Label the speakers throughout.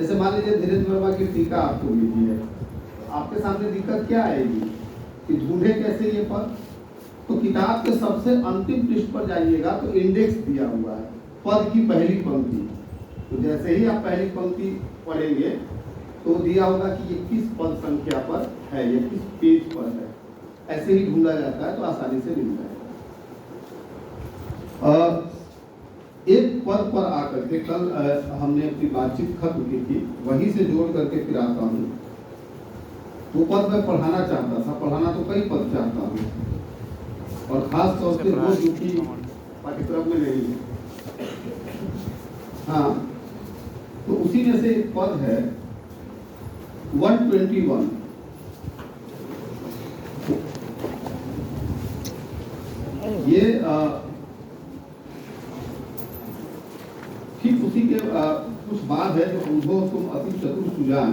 Speaker 1: जैसे मान लीजिए धीरेन्द्र वर्मा की टीका आपको मिली है, आपके सामने दिक्कत क्या आएगी कि ढूंढे कैसे ये पद। तो किताब के सबसे अंतिम पृष्ठ पर जाइएगा तो इंडेक्स दिया हुआ है पद की पहली पंक्ति। तो जैसे ही आप पहली पंक्ति पढ़ेंगे तो दिया होगा कि ये किस पद संख्या पर है, ये किस पेज पर है। ऐसे ही ढूंढा जाता है तो आसानी से मिल जाएगा। एक पद पर आकर के कल हमने अपनी बातचीत खत्म की थी, वहीं से जोड़ करके फिर आता हूँ। वो पद मैं पढ़ाना चाहता था, पढ़ाना तो कई पद चाहता हूँ और खास तौर से वो जो कि पाठ्यक्रम में नहीं है। हाँ, तो उसी में से एक पद है 121। ये ठीक उसी के कुछ बाद है जो अनुभव तुम अति चतुर सुजान।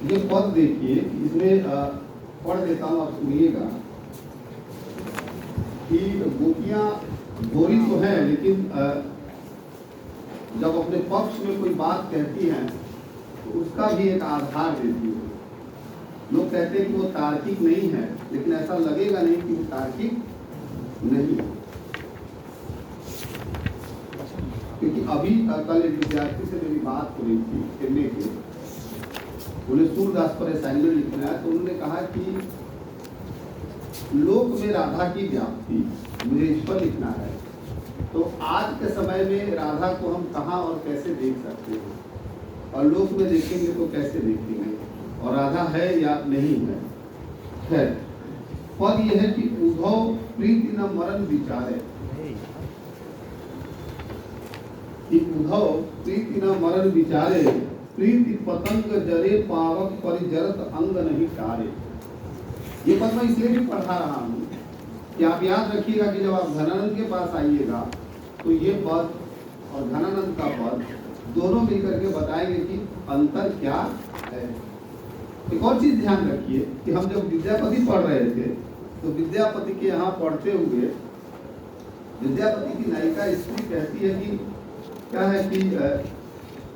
Speaker 1: ये पद देखिए, इसमें पढ़ देता हूँ, आप सुनिएगा कि गोपियां गोरी तो है लेकिन जब अपने पक्ष में कोई बात कहती हैं तो उसका भी एक आधार देती है। लोग कहते हैं कि वो तार्किक नहीं है, लेकिन ऐसा लगेगा नहीं कि वो तार्किक नहीं, क्योंकि अभी कल एक विद्यार्थी से मेरी बात हो रही थी एमए के, उन्हें सूरदास पर असाइनमेंट लिखना है। तो उन्होंने कहा कि लोक में राधा की व्याप्ति मुझे इस पर लिखना है, तो आज के समय में राधा को हम कहाँ और कैसे देख सकते हैं, और लोक में देखेंगे तो कैसे देखेंगे, और राधा है या नहीं है। पद यह है कि उद्धव प्रीति न मरण विचारे, कि उद्धव प्रीति न मरण विचारे, प्रीति पतंग जरे पावक परिजरत अंग नहीं टारे। ये पद मैं इसलिए भी पढ़ा रहा हूँ कि आप याद रखिएगा कि जब आप घनानंद के पास आइएगा तो ये पद और घनानंद का पद दोनों मिलकर के बताएंगे कि अंतर क्या है। एक और चीज ध्यान रखिए कि हम जब विद्यापति पढ़ रहे थे तो विद्यापति के यहाँ पढ़ते हुए विद्यापति की नायिका स्त्री कहती है कि क्या है कि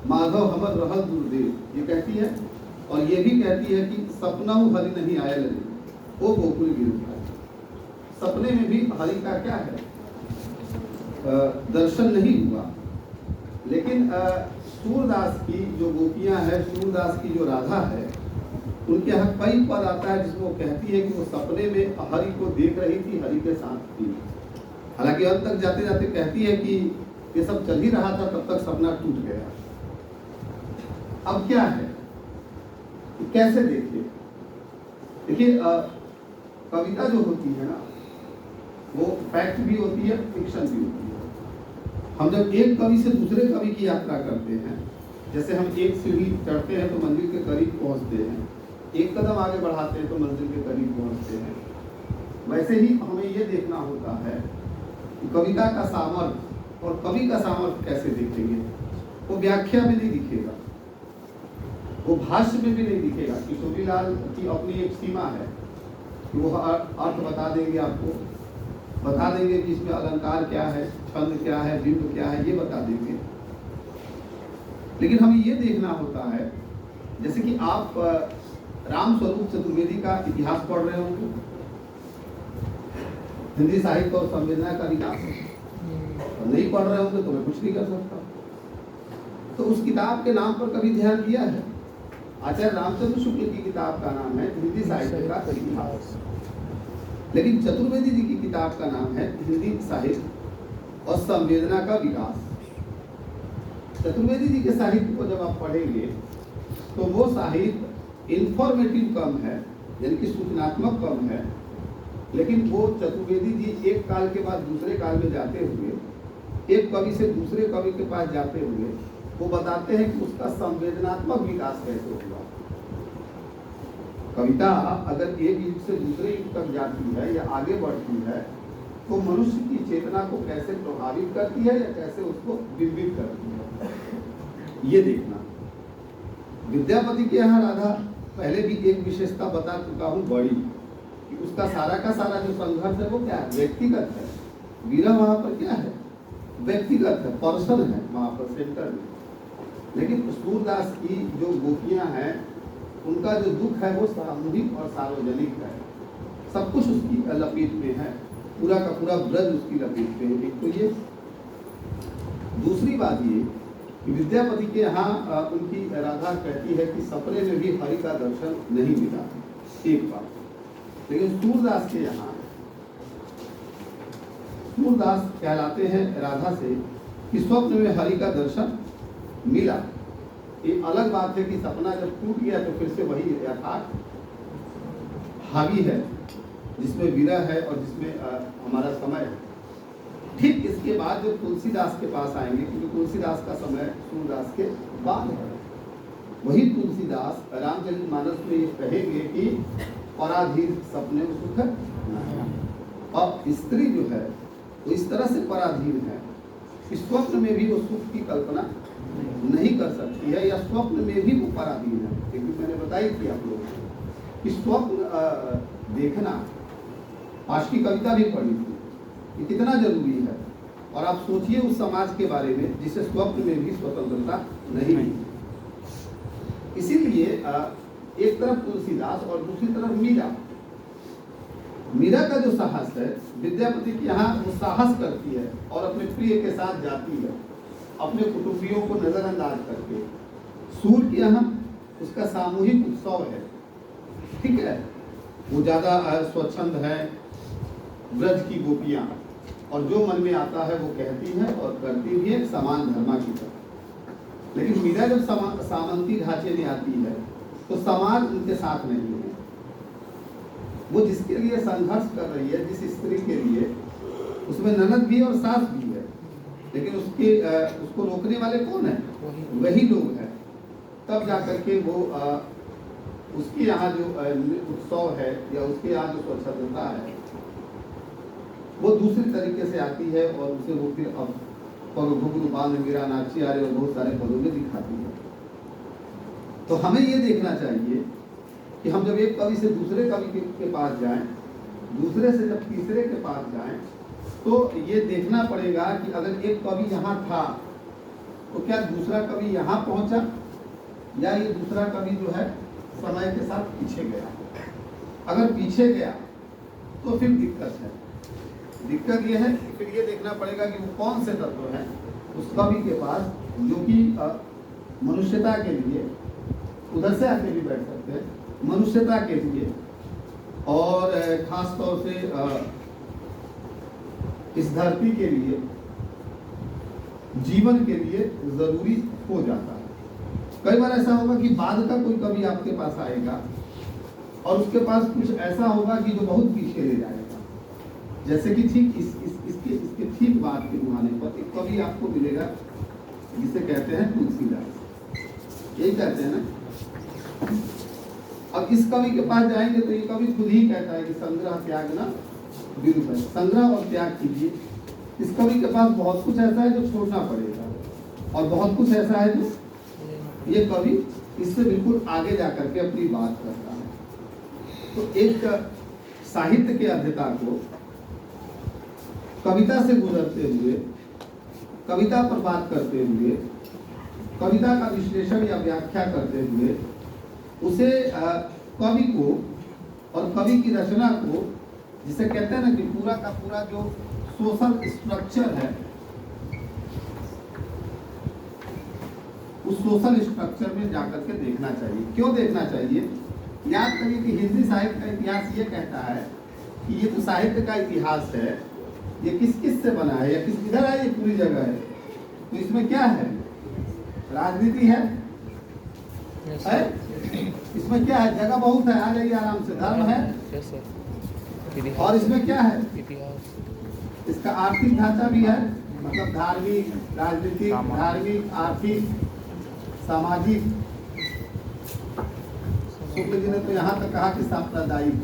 Speaker 1: माधव हमर रहल दुर्देव, ये कहती है, और ये भी कहती है कि सपनाहु हरि नहीं आयल रे, वो गोकुल गिरता है। सपने में भी हरि का क्या है, दर्शन नहीं हुआ। लेकिन सूरदास की जो गोपियां हैं, सूरदास की जो राधा है, उनके यहाँ कई पद आता है जिसमें वो कहती है कि वो सपने में हरि को देख रही थी, हरि के साथ थी। हालांकि अंत तक जाते जाते कहती है कि ये सब चल ही रहा था, तब तक सपना टूट गया। अब क्या है, कैसे देखिए, देखिए कविता जो होती है ना, वो फैक्ट भी होती है, फिक्शन भी होती है। हम जब एक कवि से दूसरे कवि की यात्रा करते हैं, जैसे हम एक सीढ़ी चढ़ते हैं तो मंजिल के करीब पहुंचते हैं, एक कदम आगे बढ़ाते हैं तो मंजिल के करीब पहुंचते हैं, वैसे ही हमें ये देखना होता है कि कविता का सामर्थ्य और कवि का सामर्थ्य कैसे देखेंगे। वो व्याख्या में नहीं दिखेगा, वो भाष्य में भी नहीं दिखेगा। किशोरीलाल की अपनी एक सीमा है कि वो अर्थ बता देंगे, आपको बता देंगे कि इसमें अलंकार क्या है, छंद क्या है, बिंब क्या है, ये बता देंगे। लेकिन हमें ये देखना होता है, जैसे कि आप राम स्वरूप चतुर्वेदी का इतिहास पढ़ रहे होंगे, हिंदी साहित्य और संवेदना का विकास, नहीं पढ़ रहे होंगे तो मैं कुछ नहीं कर सकता। तो उस किताब के नाम पर कभी ध्यान दिया है? आचार्य रामचंद्र शुक्ल की किताब का नाम है हिंदी साहित्य का इतिहास, लेकिन चतुर्वेदी जी की किताब का नाम है हिंदी साहित्य और संवेदना का विकास। चतुर्वेदी जी के साहित्य को जब आप पढ़ेंगे तो वो साहित्य इंफॉर्मेटिव कम है, यानी कि सूचनात्मक कम है, लेकिन वो चतुर्वेदी जी एक काल के बाद दूसरे काल में जाते हुए, एक कवि से दूसरे कवि के पास जाते हुए, वो बताते हैं कि उसका संवेदनात्मक विकास कैसे हुआ। कविता अगर एक युग से दूसरे युग तक जाती है या आगे बढ़ती है तो मनुष्य की चेतना को कैसे प्रभावित करती है या कैसे उसको विविध करती है, ये देखना। विद्यापति के यहाँ राधा पहले भी एक विशेषता बता चुका हूँ बड़ी, कि उसका सारा का सारा जो संघर्ष है वो क्या है, व्यक्तिगत है। विरह वहां पर क्या है, व्यक्तिगत है, पर्सन है वहाँ पर सेंटर में। लेकिन सूरदास की जो गोपियाँ हैं उनका जो दुख है वो सामूहिक और सार्वजनिक है, सब कुछ उसकी लपेट में है, पूरा का पूरा ब्रज उसकी लपेट में है। एक तो ये, दूसरी बात ये कि विद्यापति के यहाँ उनकी राधा कहती है कि सपने में भी हरि का दर्शन नहीं मिला, एक बात। लेकिन सूरदास के यहाँ सूरदास कहलाते हैं राधा से कि स्वप्न में हरि का दर्शन मिला। ये अलग बात है कि सपना जब टूट गया तो फिर से वही यथार्थ हावी है, जिसमें विरह है और जिसमें हमारा समय है। ठीक इसके बाद जब तुलसीदास के पास आएंगे, क्योंकि तुलसीदास का समय सूरदास के बाद है, वही तुलसीदास रामचरितमानस में ये कहेंगे कि पराधीन सपने में सुख है। और स्त्री जो है वो इस तरह से पराधीन है कि स्वप्न में भी वो सुख की कल्पना नहीं कर सकती है, या स्वप्न में भी वो पराधीन है। क्योंकि मैंने बताई थी आप लोगों को कि स्वप्न देखना, आज की कविता भी पढ़ी थी, ये कितना जरूरी है। और आप सोचिए उस समाज के बारे में जिसे स्वप्न में भी स्वतंत्रता नहीं मिली। इसीलिए एक तरफ तुलसीदास और दूसरी तरफ मीरा। मीरा का जो साहस है, विद्यापति के यहाँ वो साहस करती है और अपने प्रिय के साथ जाती है, अपने कुटुंबियों को नजरअंदाज करके। सूर के यहाँ उसका सामूहिक उत्सव है, ठीक है, वो ज्यादा स्वच्छंद है, ब्रज की गोपियां, और जो मन में आता है वो कहती है और करती भी है, समान धर्मा की तरह। लेकिन मीरा जब सामंती ढांचे में आती है तो समाज उनके साथ नहीं है। वो जिसके लिए संघर्ष कर रही है, जिस स्त्री के लिए, उसमें ननद भी और सास भी है, लेकिन उसको रोकने वाले कौन है? वही लोग हैं। तब जाकर के वो उसके यहाँ जो उत्सव है या उसके यहाँ जो स्वच्छता है वो दूसरी तरीके से आती है, और उसे वो फिर अब गोपाल मीरा नाची आ रहे और बहुत सारे पदों में दिखाती है। तो हमें ये देखना चाहिए कि हम जब एक कवि से दूसरे कवि के पास जाएं, दूसरे से जब तीसरे के पास जाएं, तो ये देखना पड़ेगा कि अगर एक कवि यहाँ था तो क्या दूसरा कवि यहाँ पहुंचा, या ये दूसरा कवि जो है समय के साथ पीछे गया। अगर पीछे गया तो फिर दिक्कत है। दिक्कत ये है कि फिर ये देखना पड़ेगा कि वो कौन से तत्व हैं उस कवि के पास जो कि मनुष्यता के लिए, उधर से आके भी बैठ सकते हैं, मनुष्यता के लिए और खास तौर से इस धरती के लिए, जीवन के लिए जरूरी हो जाता है। कई बार ऐसा होगा कि बाद का कोई कवि आपके पास आएगा और उसके पास कुछ ऐसा होगा कि जो बहुत पीछे ले जाएगा। जैसे कि ठीक इसके ठीक बाद के बुहाने पर एक कवि आपको मिलेगा जिसे कहते हैं तुलसीदास, यही कहते हैं ना। अब इस कवि के पास जाएंगे तो ये कवि खुद ही कहता है कि संग्रह त्याग ना विरूप है, संग्रह और त्याग कीजिए। इस कवि के पास बहुत कुछ ऐसा है जो छोड़ना पड़ेगा, और बहुत कुछ ऐसा है जो ये कवि इससे बिल्कुल आगे जाकर के अपनी बात करता है। तो एक साहित्य के अध्येता को कविता से गुजरते हुए, कविता पर बात करते हुए, कविता का विश्लेषण या व्याख्या करते हुए उसे कवि को और कवि की रचना को, जिसे कहते हैं ना कि पूरा का पूरा जो सोशल स्ट्रक्चर है, उस सोशल स्ट्रक्चर में जाकर के देखना चाहिए। क्यों देखना चाहिए? याद करिए कि हिंदी साहित्य का इतिहास ये कहता है कि ये तो साहित्य का इतिहास है, ये किस किस से बना है या किस किधर है, ये पूरी जगह है। तो इसमें क्या है? राजनीति है? इसमें क्या है? जगह बहुत है, आ जाइए आराम से। धर्म है, और इसमें क्या है? इसका आर्थिक ढांचा भी है, मतलब धार्मिक, राजनीतिक, धार्मिक, आर्थिक, सामाजिक। शुक्ल जी ने तो यहाँ तक कहा कि सांप्रदायिक।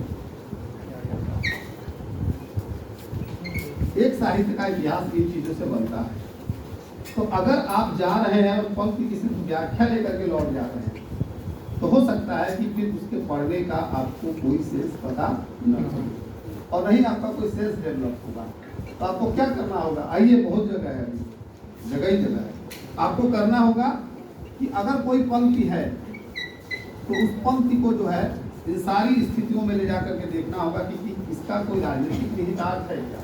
Speaker 1: एक साहित्य का इतिहास इन चीजों से बनता है। तो अगर आप जा रहे हैं और पंक्ति किसी व्याख्या लेकर के लौट जा रहे हैं तो हो सकता है कि फिर उसके पढ़ने का आपको कोई सेंस पता न हो, और नहीं आपका कोई सेंस डेवलप होगा। तो आपको क्या करना होगा? आइए, बहुत जगह है, अभी जगह ही जगह है। आपको करना होगा कि अगर कोई पंक्ति है तो उस पंक्ति को जो है इन सारी स्थितियों में ले जाकर के देखना होगा कि इसका कोई राजनीतिक निहितार्थ है क्या,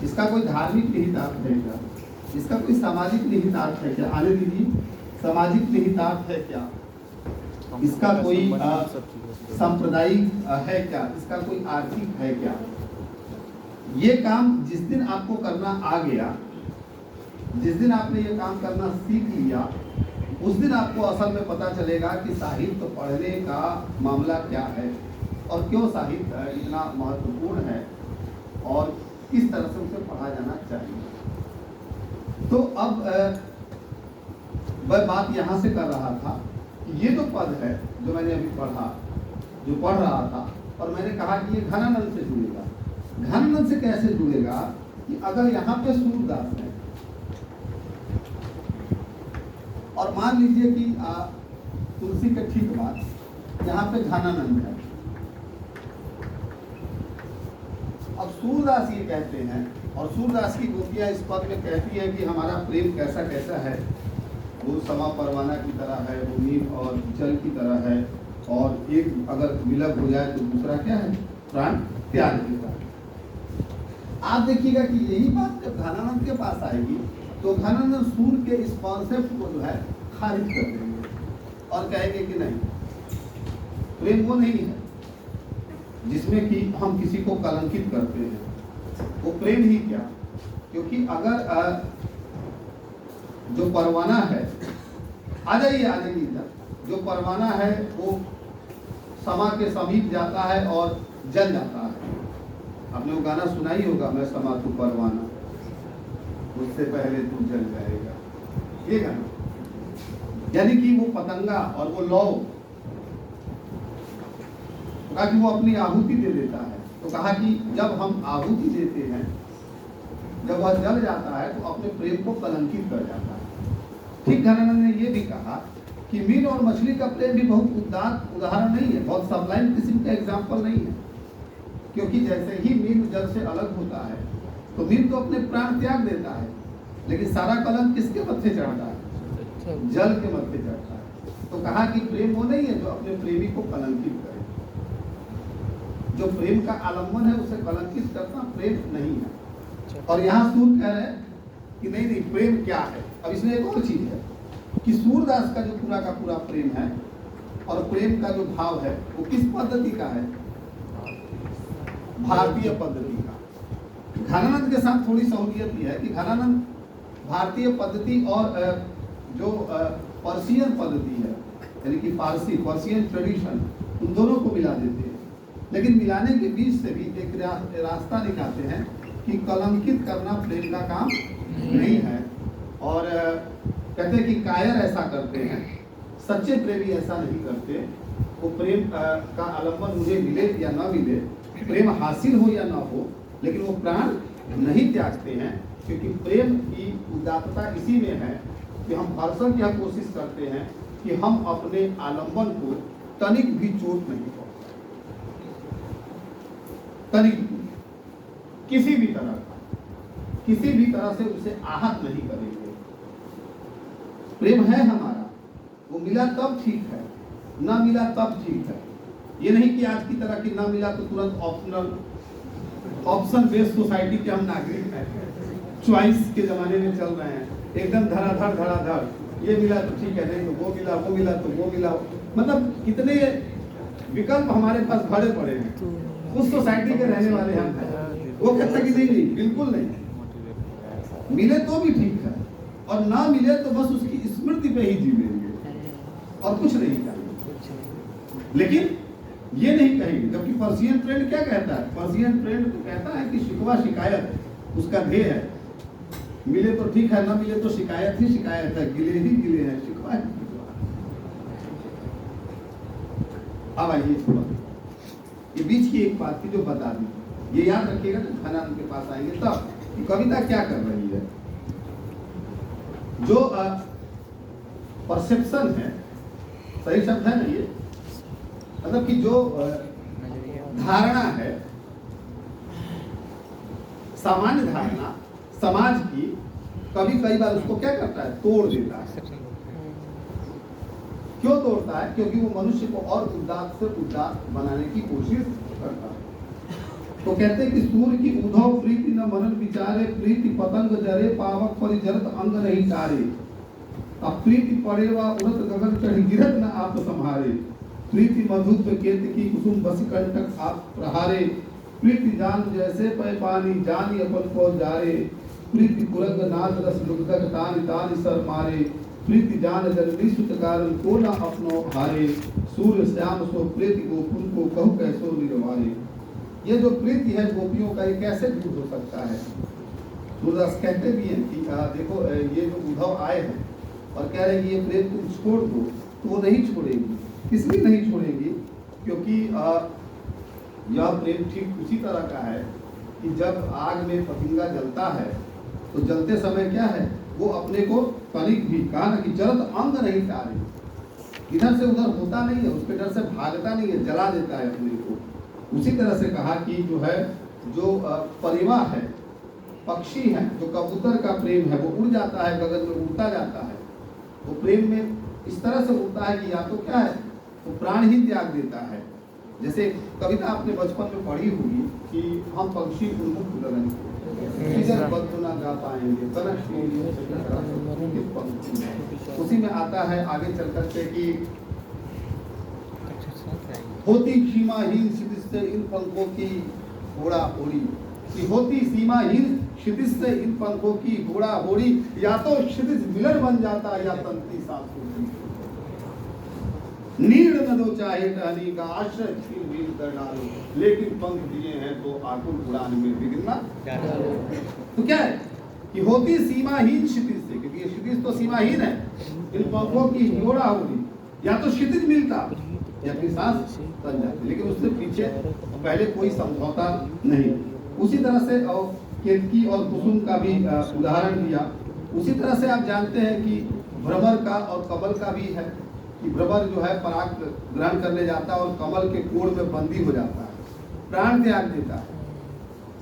Speaker 1: इसका कोई धार्मिक निहितार्थ है क्या, इसका कोई सामाजिक निहितार्थ है क्या, आने दीजिए, सामाजिक निहितार्थ है क्या, इसका कोई सांप्रदायिक है क्या, इसका कोई आर्थिक है क्या। ये काम जिस दिन आपको करना आ गया, जिस दिन आपने ये काम करना सीख लिया, उस दिन आपको असल में पता चलेगा कि साहित्य पढ़ने का मामला क्या है और क्यों साहित्य इतना महत्वपूर्ण है और किस तरह से उसे पढ़ा जाना चाहिए। तो अब वह बात यहाँ से कर रहा था कि ये जो पद है जो मैंने अभी पढ़ा, जो पढ़ रहा था, और मैंने कहा कि ये घनानंद से जुड़ेगा। घनानंद से कैसे जुड़ेगा कि अगर यहाँ पे सूरदास है और मान लीजिए कि तुलसी के ठीक बाद यहाँ पे घनानंद है। अब सूरदास ये कहते हैं, और सूरदास की गोपियाँ इस पद में कहती है कि हमारा प्रेम कैसा कैसा है, वो समा परवाना की तरह है, वो नीर और जल की तरह है, और एक अगर विलग हो जाए तो दूसरा क्या है, प्राण त्याग देता है। आप देखिएगा कि यही बात जब घनानंद के पास आएगी तो घनानंद सूर्य के इस कॉन्सेप्ट को जो है खारिज कर देंगे और कहेंगे कि नहीं, प्रेम वो नहीं है जिसमें कि हम किसी को कलंकित करते हैं, वो प्रेम ही क्या। क्योंकि अगर जो परवाना है, आ जाइए, जो परवाना है वो समा के समीप जाता है और जल जाता है। आपने वो गाना सुना ही होगा, मैं समा तू परवाना, उससे पहले तू जल जाएगा, ये गाना। यानी कि वो पतंगा और वो लौ, कहा कि वो अपनी आहुति दे देता है। तो कहा कि जब हम आहुति देते हैं, जब वह जल जाता है तो अपने प्रेम को कलंकित कर जाता है। ठीक घनानंद ने ये भी कहा कि मीन और मछली का प्रेम भी बहुत उदात्त उदाहरण नहीं है, बहुत सबलाइन किस्म का एग्जाम्पल नहीं है। क्योंकि जैसे ही मीन जल से अलग होता है तो मीन तो अपने प्राण त्याग देता है, लेकिन सारा कलंक किसके मत्थे चढ़ता है? जल के मत्थे चढ़ता है। तो कहा कि प्रेम वो नहीं है जो अपने प्रेमी को कलंकित करे, जो प्रेम का आलम्बन है उसे कलंकित करना प्रेम नहीं है। और यहाँ सूर कह रहे हैं कि नहीं, प्रेम क्या है। अब इसमें एक और चीज है कि सूरदास का जो पूरा का पूरा प्रेम है और प्रेम का जो भाव है वो किस पद्धति का है? भारतीय पद्धति का। घनानंद के साथ थोड़ी सहूलियत यह है कि घनानंद भारतीय पद्धति और जो पर्शियन पद्धति है, यानी कि पर्शियन ट्रेडिशन, उन दोनों को मिला देते हैं। लेकिन मिलाने के बीच से भी एक रास्ता निकालते हैं कि कलंकित करना प्रेम का काम नहीं है। और कहते हैं कि कायर ऐसा करते हैं, सच्चे प्रेमी ऐसा नहीं करते। वो प्रेम का आलम्बन मुझे मिले या ना मिले, प्रेम हासिल हो या ना हो, लेकिन वो प्राण नहीं त्यागते हैं। क्योंकि प्रेम की उदात्तता इसी में है कि हम हरसक यह कोशिश करते हैं कि हम अपने आलम्बन को तनिक भी चोट नहीं पहुंचाएं, तनिक भी, किसी भी तरह से उसे आहत नहीं करेंगे। प्रेम है हमारा, वो मिला तब ठीक है, ना मिला तब ठीक है। ये नहीं कि आज की तरह कि ना मिला तो तुरंत ऑप्शन बेस्ड सोसाइटी के हम नागरिक हैं, चॉइस के जमाने में चल रहे हैं, एकदम धड़ाधड़, ये मिला तो ठीक है, नहीं तो वो मिला तो वो मिला। मतलब कितने विकल्प हमारे पास भरे पड़े हैं। उस सोसाइटी के रहने वाले हम हैं। वो कहता कि नहीं, बिल्कुल नहीं, मिले तो भी ठीक है और ना मिले तो बस उसकी स्मृति पे ही जी लेंगे और कुछ नहीं करेंगे। लेकिन ये नहीं कहेंगे। जबकि पर्शियन ट्रेंड क्या कहता है? पर्शियन ट्रेंड तो कहता है कि शिकवा शिकायत उसका ध्येय है। मिले तो ठीक है, ना मिले तो शिकायत ही शिकायत है, गिले ही गिले हैं, शिकवा ही शिकवा। अब आइए थोड़ा ये बीच की एक बात थी जो बता दी, ये याद रखिएगा जब घनानंद के पास आएंगे तब कि कविता क्या कर रही है। जो परसेप्शन है, सही शब्द है ना ये, मतलब कि जो धारणा है, सामान्य धारणा समाज की कई बार उसको क्या करता है, तोड़ देता है। क्यों तोड़ता है? क्योंकि वो मनुष्य को और उदात से उदात बनाने की कोशिश करता है। तो कहते हैं कि सूर्य की उधव प्रीति न मनन विचारे, प्रीति पतंग जरे, पावक परिजरत अंग नहीं तारे। अब प्रीति पड़े व उड़त गगन चढ़ी, गिरत न आप संहारे। प्रीति मधुप केत की कुसुम बस कंटक आप प्रहारे। प्रीति जान जैसे पै पानी, जानी अपन को जारे। प्रीति कुरंग नाद रस लुगदक, तानि तानि सर मारे। प्रीति जान जननी सुत कारण, को न अपनो हारे। सूर्य श्याम सो प्रीति गोकुल को, कहु कैसो निर्वारे। ये जो प्रीति है गोपियों का, ये कैसे दूर हो सकता है? सूरदास कहते भी हैं कि देखो ये जो उद्धव आए हैं और कह रहे हैं कि ये प्रेम तुम छोड़ दो, तो वो नहीं छोड़ेंगी। इसलिए नहीं छोड़ेंगी क्योंकि यह प्रेम ठीक उसी तरह का है कि जब आग में पतंगा जलता है तो जलते समय क्या है, वो अपने को तनिक भी, कहा ना कि जलत अंग नहीं तारे, इधर से उधर होता नहीं है, उसके डर से भागता नहीं है, जला देता है अपने को। उसी तरह से कहा कि जो है, जो परिवा है, पक्षी है, जो कबूतर का प्रेम है, वो उड़ जाता है, गगन में उड़ता जाता है। वो प्रेम में इस तरह से उड़ता है कि या तो क्या है, वो प्राण ही त्याग देता है। जैसे कविता आपने बचपन में पढ़ी होगी कि हम पक्षी उन्मुक्त गगन ना गा पाएंगे, उसी में आता है आगे चल करके कि होती सीमाहीन क्षितिज से इन पंखों की घोड़ा होड़ी, कि होती सीमाहीन क्षितिज से इन पंखों की घोड़ा होड़ी। या तो क्षितिज मिलन बन जाता या तंत्री सांस होती। नीड़ न दो चाहे टहनी का, आश्रय छीन भीन कर डालो, लेकिन पंख दिए हैं तो आकुल उड़ान में बिगड़ना। तो क्या है कि होती सीमाहीन क्षितिज से, क्योंकि ये क्षितिज तो सीमाहीन है, इन पंखों की घोड़ा होड़ी। या तो क्षितिज मिलता या फिर सांस तन जाती, लेकिन उससे पीछे पहले कोई समझौता नहीं। उसी तरह से केतकी और कुसुम का भी उदाहरण दिया। उसी तरह से आप जानते हैं कि भ्रमर का और कमल का भी है कि भ्रमर जो है पराग ग्रहण करने जाता है और कमल के कोड़ में बंदी हो जाता है, प्राण त्याग देता है।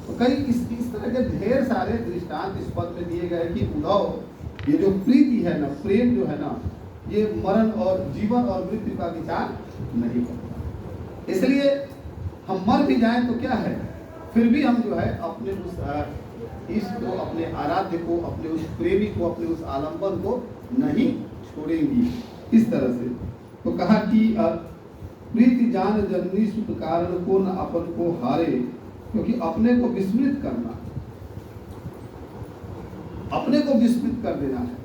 Speaker 1: तो कई इस तरह के ढेर सारे दृष्टांत इस पद में दिए गए कि उद्धव, ये जो प्रीति है ना, प्रेम जो है ना, ये मरण और जीवन और मृत्यु का विचार नहीं करता। इसलिए हम मर भी जाएं तो क्या है, फिर भी हम जो है अपने उस इष्ट को, अपने आराध्य को, अपने उस प्रेमी को, अपने उस आलंबन को नहीं छोड़ेंगी। इस तरह से तो कहा कि प्रीति जान जननी सुत कारण, को न अपन को हारे। क्योंकि अपने को विस्मृत करना, अपने को विस्मृत कर देना है,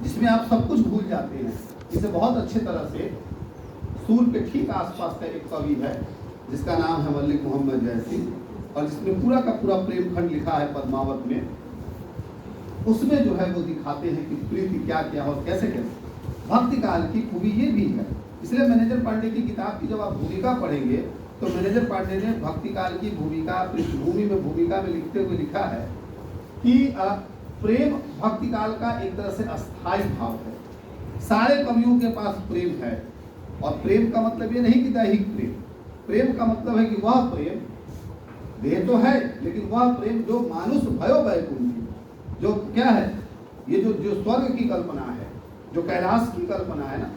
Speaker 1: जिसमें आप सब कुछ भूल जाते हैं। इसे बहुत अच्छे तरह से सूर्य के ठीक आसपास का एक कवि है जिसका नाम है मल्लिक मोहम्मद जैसी, और जिसमें पूरा का पूरा प्रेम खंड लिखा है पद्मावत में। उसमें जो है वो दिखाते हैं कि प्रीति क्या क्या और कैसे कैसे। भक्ति काल की खूबी ये भी है। इसलिए मैनेजर पांडे की किताब की जब आप भूमिका पढ़ेंगे तो मैनेजर पांडे ने भक्ति काल की भूमिका, पृष्ठभूमि में भूमिका में लिखते हुए लिखा है कि प्रेम भक्ति काल का एक तरह से अस्थायी भाव है। सारे कवियों के पास प्रेम है, और प्रेम का मतलब ये नहीं कि दैहिक प्रेम। प्रेम का मतलब है कि वह प्रेम, देह तो है, लेकिन वह प्रेम जो मानुष भयो वैकुंठी, जो क्या है, ये जो स्वर्ग की कल्पना है, जो कैलाश की कल्पना है ना,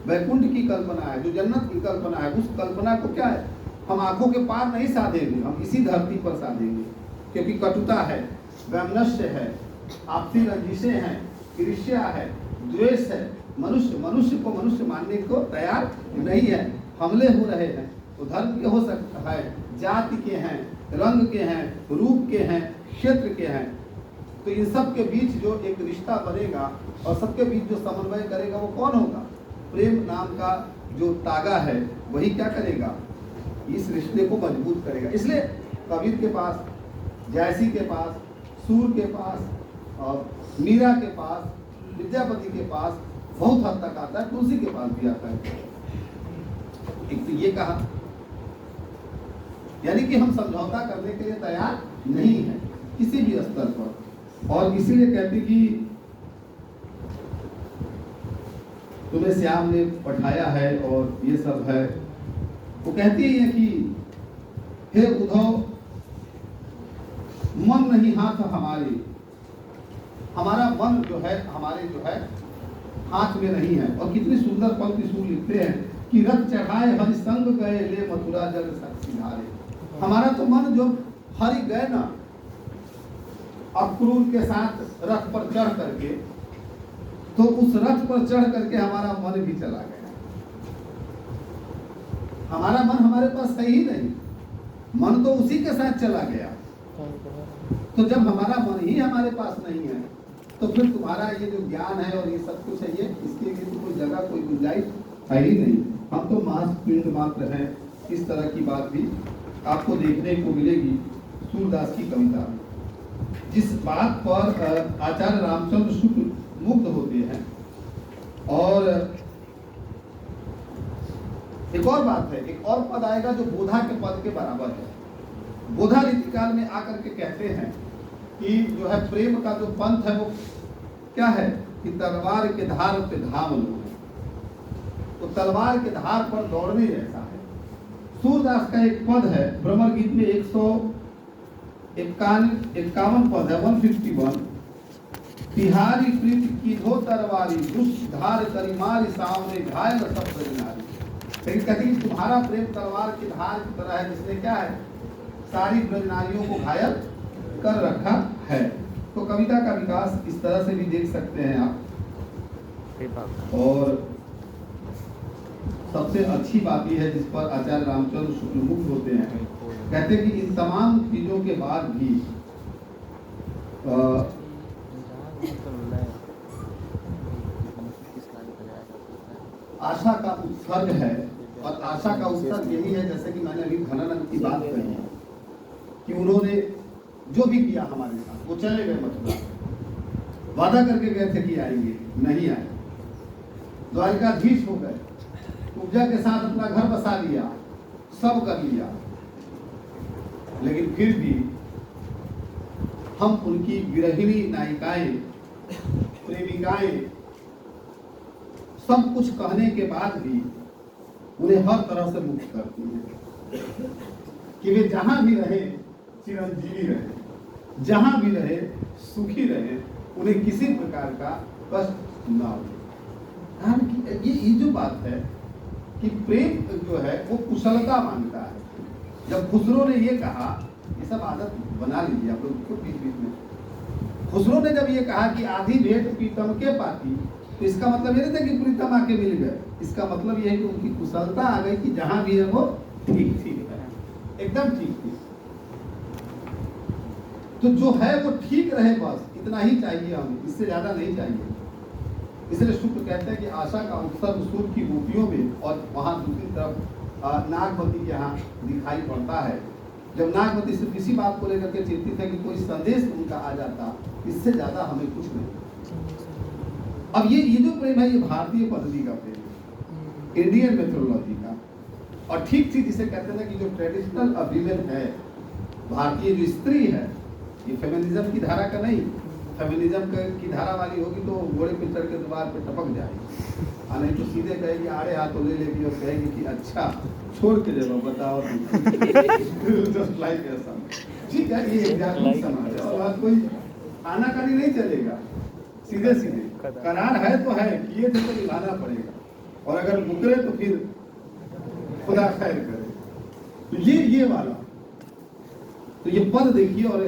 Speaker 1: वैकुंठ की कल्पना है, जो जन्नत की कल्पना है, उस कल्पना को क्या है, हम आंखों के पार नहीं साधेंगे, हम इसी धरती पर साधेंगे। क्योंकि कटुता है, वैमनस्य है, आपसी रंजिशें हैं, ईर्ष्या है, द्वेष है। मनुष्य को मनुष्य मानने को तैयार नहीं है। हमले हो रहे हैं तो धर्म के हो सकता है, जाति के हैं, रंग के हैं, रूप के हैं, क्षेत्र के हैं। तो इन सब के बीच जो एक रिश्ता बनेगा और सबके बीच जो समन्वय करेगा वो कौन होगा? प्रेम नाम का जो तागा है वही क्या करेगा, इस रिश्ते को मजबूत करेगा। इसलिए कबीर के पास, जैसी के पास, सूर के पास और मीरा के पास, विद्यापति के पास बहुत हद तक आता है, तुलसी के पास भी आता है। एक तो ये कहा, यानी कि हम समझौता करने के लिए तैयार नहीं है किसी भी स्तर पर। और इसीलिए कहते कि तुम्हें श्याम ने पठाया है और ये सब है। वो कहती है कि हे उद्धव, मन नहीं हाथ हमारे, हमारा मन जो है हमारे जो है हाथ में नहीं है। और कितनी सुंदर पंक्ति सूर लिखते हैं कि रथ चढ़ाए हरि संग गए ले मथुरा जग सिधारे। हमारा तो मन जो हरि गए ना अक्रूर के साथ रथ पर चढ़ करके, तो उस रथ पर चढ़ करके हमारा मन भी चला गया। हमारा मन हमारे पास है ही नहीं, मन तो उसी के साथ चला गया। तो जब हमारा मन ही हमारे पास नहीं है तो फिर तुम्हारा ये जो ज्ञान है और ये सब कुछ है, ये इसके लिए तो कोई जगह कोई गुंजाइश है ही नहीं। हम तो मांस पिंड मात्र हैं। इस तरह की बात भी आपको देखने को मिलेगी सूरदास की कविता में। जिस बात पर आचार्य रामचंद्र शुक्ल मुग्ध होते हैं। और एक और बात है, एक और पद आएगा जो बोधा के पद के बराबर है। बोधा रीतिकाल में आकर के कहते हैं कि जो है प्रेम का जो पंथ है वो क्या है कि तलवार के धार पे धाम लो, तो तलवार के धार पर दौड़ने जैसा है। सूरदास का एक पद है भ्रमर गीत में 151 पद है 151। तिहारी प्रीति की धो तरवारी दुष्ट धार करीमारी सामने घायल सब नारी। लेकिन कहते हैं तुम्हारा प्रेम तलवार की धार की तरह है जिसने क्या है सारी ब्रजनारियों को घायल कर रखा है। तो कविता का विकास इस तरह से भी देख सकते हैं आप। और सबसे अच्छी बात यह है जिस पर आचार्य रामचंद्र शुक्ल मुग्ध होते हैं, कहते हैं कि इन तमाम चीजों के बाद भी आशा का उत्सर्ग है। और आशा का उत्सर्ग यही है जैसे कि मैंने अभी धनानंद की बात कही है कि उन्होंने जो भी किया हमारे साथ, वो चले गए मथुरा, वादा करके गए थे कि आएंगे, नहीं आए, द्वारिकाधीश हो गए, उपजा के साथ अपना घर बसा लिया, सब कर लिया, लेकिन फिर भी हम उनकी विरहिणी नायिकाएं, प्रेमिकाएं सब कुछ कहने के बाद भी उन्हें हर तरह से मुक्त करती हैं कि वे जहां भी रहे चिरंजीवी रहे, जहां भी रहे सुखी रहे, उन्हें किसी प्रकार का कष्ट न हो। कारण कि ये जो बात है कि प्रेम जो है वो कुशलता मांगता है। जब खुसरो ने ये कहा, ये सब आदत बना लीजिए आप लोग को बीच बीच में। खुसरो ने जब ये कहा कि आधी भेंट प्रीतम के पाती, तो इसका मतलब ये नहीं था कि प्रीतम आके मिल गए, इसका मतलब ये है कि उनकी कुशलता आ गई कि जहां भी है वो ठीक ठीक है, एकदम ठीक ठीक। तो जो है वो ठीक रहे, बस इतना ही चाहिए हमें, इससे ज्यादा नहीं चाहिए। इसलिए शुक्ल कहते हैं कि आशा का उत्सर्ग सूर की गोपियों में और वहां दूसरी तरफ नागमती के यहाँ दिखाई पड़ता है। जब नागमती सिर्फ इसी बात को लेकर के चिंतित है कि कोई संदेश उनका आ जाता, इससे ज्यादा हमें कुछ नहीं। अब ये जो प्रेम है ये भारतीय पद्धति का प्रेम है, इंडियन मेथोडोलॉजी का। और ठीक ठीक जिसे कहते हैं कि जो ट्रेडिशनल विमेन है, भारतीय जो स्त्री है, ये फेमिनिज्म की धारा का नहीं, फेमिनिज्म की धारा वाली होगी तो घोड़े पे चढ़ के द्वार पे टपक जाएगी, और नहीं तो सीधे कहेगी आड़े हाथों ले लेगी और कहेगी कि अच्छा छोड़ के जब बताओ जस्ट लाइक ऐसा। ठीक है, ये जागरूक समाज है और कोई आनाकानी नहीं चलेगा, सीधे सीधे करार है तो है, किए थे तो निभाना पड़ेगा, और अगर मुकरे तो फिर खुदा खैर करे। तो ये वाला तो ये पद देखिए और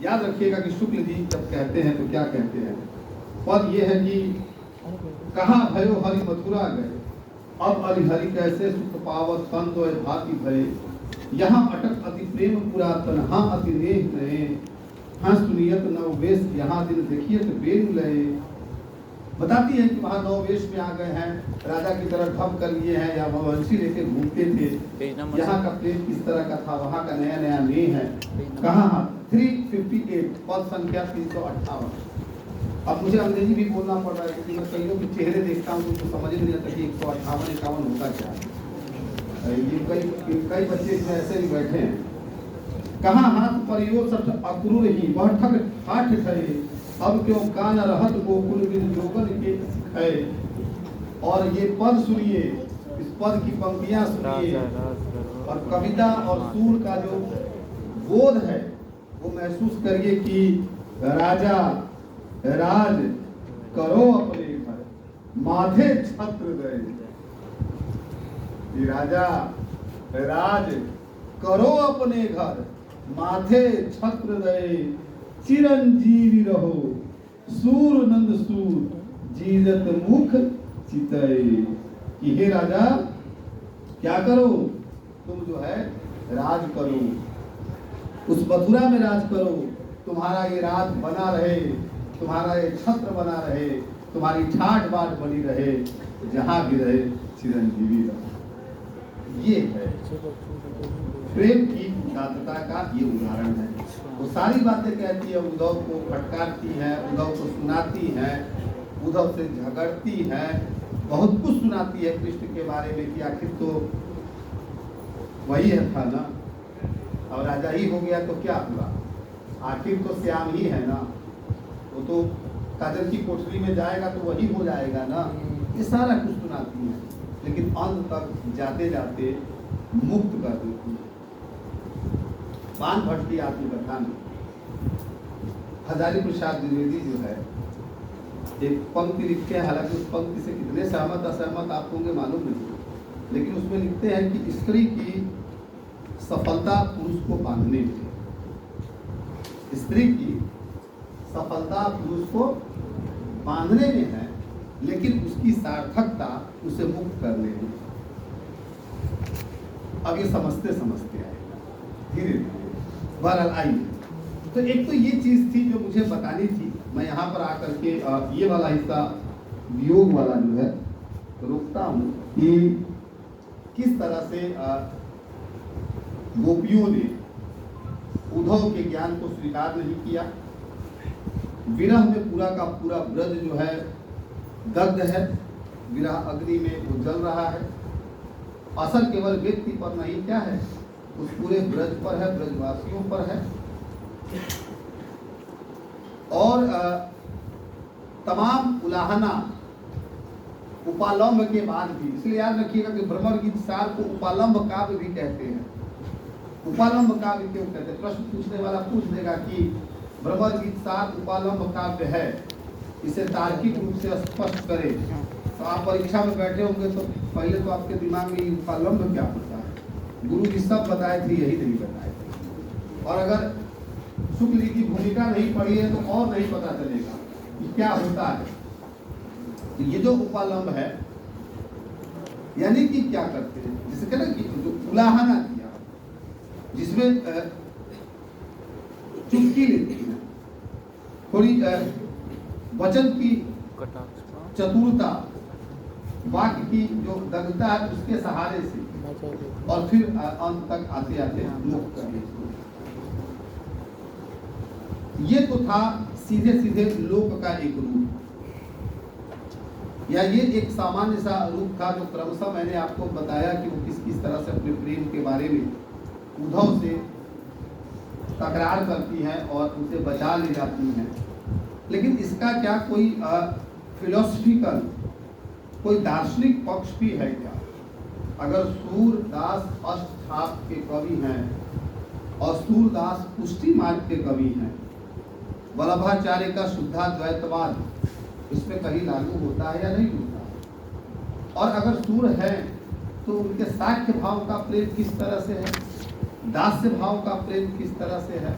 Speaker 1: याद रखिएगा कि शुक्ल जी जब कहते हैं तो क्या कहते हैं। पद ये है कि कहाँ भयो हरि मथुरा गए, अब हरि कैसे सुख पावत संतो भांति भये, यहाँ अटक अति प्रेम पुरातन हाँ अति नेह नए, हाँ सुनियत नववेश यहाँ दिन देखिए तो बेन लए। बताती है कि वहाँ नववेश में आ गए हैं, राजा की तरह ढप कर लिए हैं या वंशी लेके घूमते थे। यहाँ का प्रेम किस तरह का था, वहाँ का नया नया नेह है। कहाँ 358 पद संख्या 358। अब मुझे अंग्रेजी भी बोलना पड़ रहा है क्योंकि मैं कईयों के चेहरे देखता हूँ तो समझ नहीं आता कि 158-51 होता क्या है। ये कई बच्चे इसमें ऐसे भी बैठे हैं। कहाँ हाथ पर यो सठ अक्रूर ही वह ठग ठाठ ठहे, अब क्यों कान रहत गोकुल बिन जोगन के है। और ये पद सुनिए, इस पद की पंक्तियां सुनिए, और कविता और सूर का जो बोध है वो महसूस करिए कि राजा राज करो अपने घर, माथे छत्र गए। राजा राज करो अपने घर, माथे छत्र गए, चिरंजीवी रहो, सूर नंद सूर, जीजत मुख चितय। कि हे राजा क्या करो, तुम जो है राज करो, उस मथुरा में राज करो, तुम्हारा ये राज बना रहे, तुम्हारा ये छत्र बना रहे, तुम्हारी ठाट बाट बनी रहे, जहां भी रहे चिरंजीवी रहो। ये है प्रेम की उदारता का ये उदाहरण है। वो सारी बातें कहती है, उद्धव को फटकारती है, उद्धव को सुनाती है, उद्धव से झगड़ती है, बहुत कुछ सुनाती है कृष्ण के बारे में कि आखिर तो वही है था ना, और राजा ही हो गया तो क्या हुआ, आखिर तो श्याम ही है ना, वो तो काजल की कोठरी में जाएगा तो वही हो जाएगा ना। ये सारा कुछ सुनाती है, लेकिन अंत तक जाते जाते मुक्त कर देती है। बाण भट्ट की आत्मकथा में हजारी प्रसाद द्विवेदी जो है एक पंक्ति लिखते हैं, हालांकि उस पंक्ति से कितने सहमत असहमत आप होंगे मालूम नहीं, लेकिन उसमें लिखते हैं कि स्त्री की सफलता पुरुष को बांधने में, स्त्री की सफलता पुरुष को बांधने में है, लेकिन उसकी सार्थकता उसे मुक्त करने में। अब ये समझते समझते आएगा धीरे धीरे। बहरहाल आइए, तो एक तो ये चीज थी जो मुझे बतानी थी। मैं यहाँ पर आकर के ये वाला हिस्सा वियोग वाला जो है रोकता हूँ कि किस तरह से गोपियों ने उद्धव के ज्ञान को स्वीकार नहीं किया। विरह में पूरा का पूरा ब्रज जो है दग्ध है, विरह अग्नि में वो जल रहा है। असर केवल व्यक्ति पर नहीं, क्या है, उस पूरे ब्रज पर है, ब्रजवासियों पर है। और तमाम उलाहना उपालंब के बाद भी, इसलिए याद रखिएगा कि भ्रमर गीत सार को उपालंब काव्य भी कहते हैं। उपालंब काव्य क्यों कहते हैं? प्रश्न पूछने वाला पूछ देगा कि भ्रमर गीत सार उपालंब काव्य है, इसे तार्किक रूप से स्पष्ट करें। तो आप परीक्षा में बैठे होंगे तो पहले तो आपके दिमाग में उपालंब क्या होता है, गुरु जी सब बताए थे, यही नहीं बताए थे। और अगर शुक्ल जी की भूमिका नहीं पढ़ी है तो और नहीं पता चलेगा कि क्या होता है। तो ये जो उपालंब है, यानी कि क्या करते हैं, जिसे कहना कि जो उलाहना किया, जिसमें चुटकी लेती है, थोड़ी वचन की चतुरता, वाक्य की जो दक्षता है उसके सहारे से, और फिर अंत तक आते आते मुक्त करने। ये तो था सीधे सीधे लोक का एक रूप, या ये एक सामान्य सा रूप था जो क्रमशः मैंने आपको बताया कि वो किस किस तरह से अपने प्रेम के बारे में उद्धव से तकरार करती हैं और उसे बचा ले जाती हैं। लेकिन इसका क्या कोई फिलोसफिकल, कोई दार्शनिक पक्ष भी है क्या? अगर सूरदास अष्टछाप के कवि हैं और सूरदास पुष्टि मार्ग के कवि हैं, वल्लभाचार्य का शुद्धाद्वैतवाद इसमें कहीं लागू होता है या नहीं होता? और अगर सूर है तो उनके साख्य भाव का प्रेम किस तरह से है, दास्य भाव का प्रेम किस तरह से है,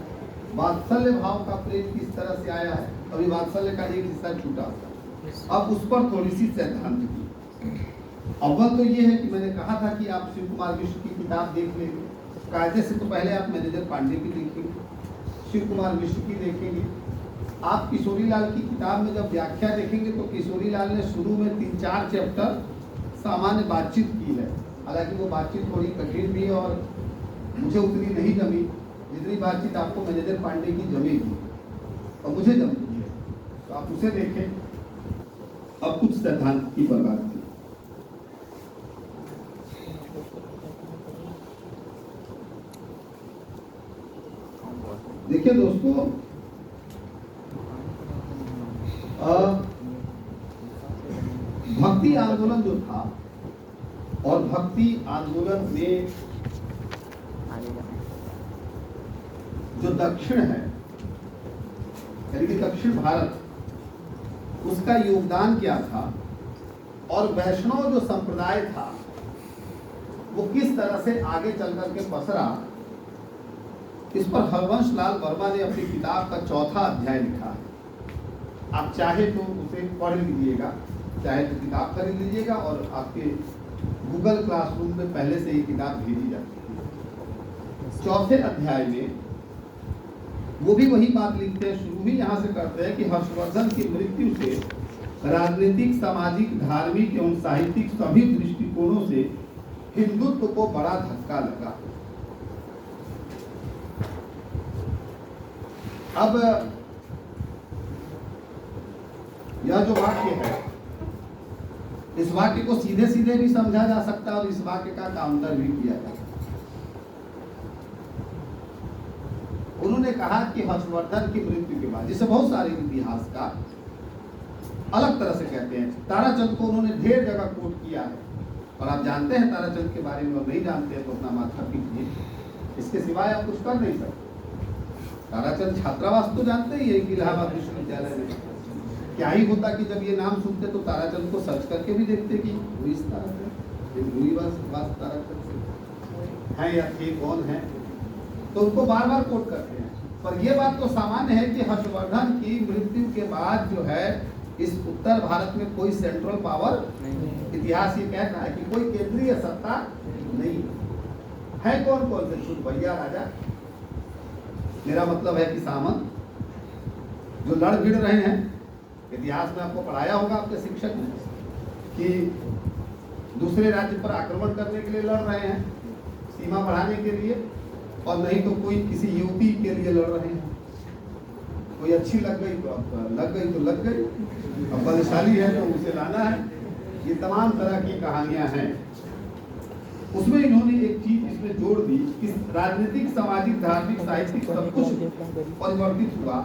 Speaker 1: वात्सल्य भाव का प्रेम किस तरह से आया है? अभी वात्सल्य का एक हिस्सा छूटा था, अब उस पर थोड़ी सी सैद्धांत की। अव्वल तो ये है कि मैंने कहा था कि आप शिव कुमार मिश्र की किताब देख लेंगे, कायदे से तो पहले आप मैनेजर पांडे की देखेंगे, शिव कुमार मिश्र की देखेंगे। आप किशोरी लाल की किताब में जब व्याख्या देखेंगे तो किशोरी लाल ने शुरू में 3-4 चैप्टर सामान्य बातचीत की है, हालांकि वो बातचीत थोड़ी कठिन भी है और मुझे उतनी नहीं जमी जितनी बातचीत आपको मैनेजर पांडे की जमेगी और मुझे जमती है, तो आप उसे देखें। अब कुछ सिद्धांत की बर्बाद की। देखिए दोस्तों, भक्ति आंदोलन जो था, और भक्ति आंदोलन में जो दक्षिण है, यानी कि दक्षिण भारत, उसका योगदान क्या था और वैष्णव जो संप्रदाय था वो किस तरह से आगे चल करके पसरा, इस पर हरवंश लाल वर्मा ने अपनी किताब का चौथा अध्याय लिखा है। आप चाहे तो उसे पढ़ लीजिएगा, चाहे तो किताब खरीद लीजिएगा, और आपके गूगल क्लासरूम में पहले से ही किताब भेजी जाती है। चौथे अध्याय में वो भी वही बात लिखते हैं, शुरू ही यहाँ से करते हैं कि हर्षवर्धन की मृत्यु से राजनीतिक, सामाजिक, धार्मिक एवं साहित्यिक सभी दृष्टिकोणों से हिंदुत्व को बड़ा धक्का लगा। अब यह जो वाक्य है, इस वाक्य को सीधे सीधे भी समझा जा सकता है और इस वाक्य का काउंटर भी किया जा सकता है। उन्होंने कहा कि हर्षवर्धन की मृत्यु के बाद, जिसे बहुत सारे इतिहासकार अलग तरह से कहते हैं, ताराचंद को उन्होंने ढेर जगह कोट किया है, और आप जानते हैं ताराचंद के बारे में, और नहीं जानते हैं तो अपना माथा पीटिए, इसके सिवाय आप कुछ कर नहीं सकते। ताराचंद छात्रावास तो जानते ही है कि इलाहाबाद विश्वविद्यालय में क्या ही होता कि जब ये नाम सुनते तो ताराचंद को सर्च करके भी देखते कि वो इस ताराचंद है या थे, कौन है, तो उनको बार बार कोट करते हैं। पर ये बात तो सामान्य है कि हर्षवर्धन की मृत्यु के बाद जो है इस उत्तर भारत में कोई सेंट्रल पावर, इतिहास ये कहता है कि कोई केंद्रीय सत्ता नहीं है। कौन कौन से भैया राजा, मेरा मतलब है कि सामंत, जो लड़ भिड़ रहे हैं। इतिहास में आपको पढ़ाया होगा आपके शिक्षक ने कि दूसरे राज्य पर आक्रमण करने के लिए लड़ रहे हैं, सीमा बढ़ाने के लिए, और नहीं तो कोई किसी युवती के लिए लड़ रहे हैं। कोई अच्छी लग गई तो अब लग गई, अब बलशाली है तो उसे लाना है। ये तमाम तरह की कहानियां हैं। उसमें इन्होंने एक चीज इसमें जोड़ दी कि राजनीतिक, सामाजिक, धार्मिक, साहित्यिक सब कुछ परिवर्तित हुआ,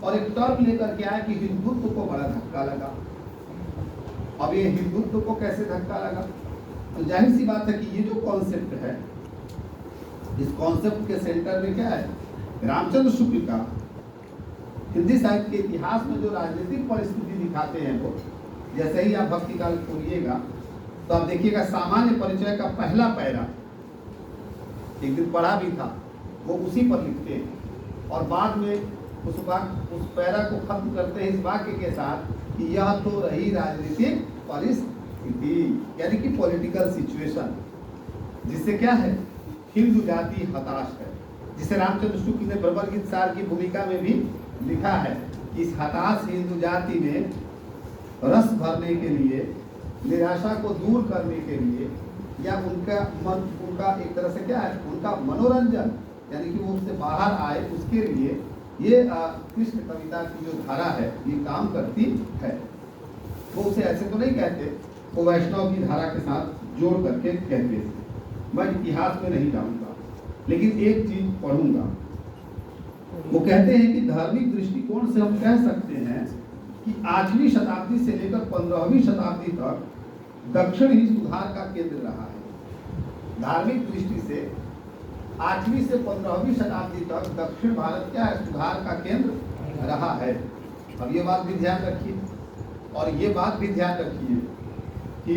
Speaker 1: और एक टर्म लेकर के आया कि हिंदुत्व को बड़ा धक्का लगा। अब ये हिंदुत्व को कैसे धक्का लगा, तो जाहिर सी बात है कि ये जो कॉन्सेप्ट है, इस कॉन्सेप्ट के सेंटर में क्या है, रामचंद्र शुक्ल का हिंदी साहित्य के इतिहास में जो राजनीतिक परिस्थिति दिखाते हैं, वो जैसे ही आप भक्ति काल खोलिएगा तो आप देखिएगा सामान्य परिचय का पहला पैरा, एक दिन पढ़ा भी था, वो उसी पर लिखते हैं, और बाद में उस पैरा को खत्म करते हैं इस वाक्य के साथ कि यह तो रही राजनीतिक परिस्थिति, यानी कि पॉलिटिकल सिचुएशन, जिससे क्या है, हिंदू जाति हताश है, जिसे रामचंद्र शुक्ल ने प्रबल गीत सार की भूमिका में भी लिखा है कि इस हताश हिंदू जाति में रस भरने के लिए, निराशा को दूर करने के लिए, या उनका एक तरह से क्या है, उनका मनोरंजन, यानी कि वो उससे बाहर आए, उसके लिए ये कृष्ण कविता की जो धारा है ये काम करती है। वो उसे ऐसे तो नहीं कहते, वो वैष्णव की धारा के साथ जोड़ करके कहते थे। मैं इतिहास में नहीं जाऊंगा, लेकिन एक चीज पढ़ूंगा। वो कहते हैं कि धार्मिक दृष्टिकोण से हम कह सकते हैं कि 8वीं शताब्दी से लेकर 15वीं शताब्दी तक दक्षिण ही सुधार का केंद्र रहा है। धार्मिक दृष्टि से 8वीं से 15वीं शताब्दी तक दक्षिण भारत क्या है, सुधार का केंद्र रहा है। अब ये बात भी ध्यान रखिए, और ये बात भी ध्यान रखिए कि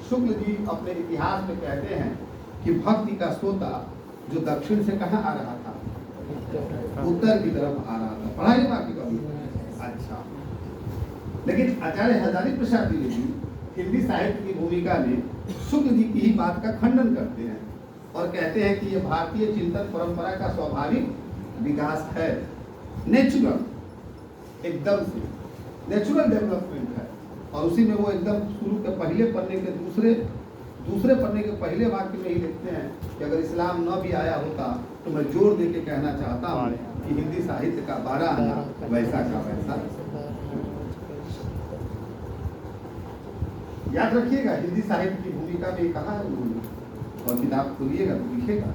Speaker 1: शुक्ल जी अपने इतिहास में कहते हैं कि भक्ति का सोता जो दक्षिण से कहाँ आ रहा था, उत्तर की तरफ आ रहा था। पढ़ा ये बाकी कभी? अच्छा, लेकिन आचार्य हजारी प्रसाद जी भी हिंदी साहित्य की भूमिका में शुक्ल जी की ही बात का खंडन करते हैं और कहते हैं कि यह भारतीय चिंतन परंपरा का स्वाभाविक विकास है, नेचुरल, एकदम से नेचुरल डेवलपमेंट है। और उसी में वो एकदम शुरू के पहले पन्ने के दूसरे पन्ने के पहले वाक्य में ही लिखते हैं कि अगर इस्लाम न भी आया होता तो मैं जोर दे के कहना चाहता हूँ कि हिंदी साहित्य का 12 आना वैसा का वैसा। याद रखिएगा, हिंदी साहित्य की भूमिका में कहा है उन्होंने, और किताब खोलिएगा तो लिखेगा।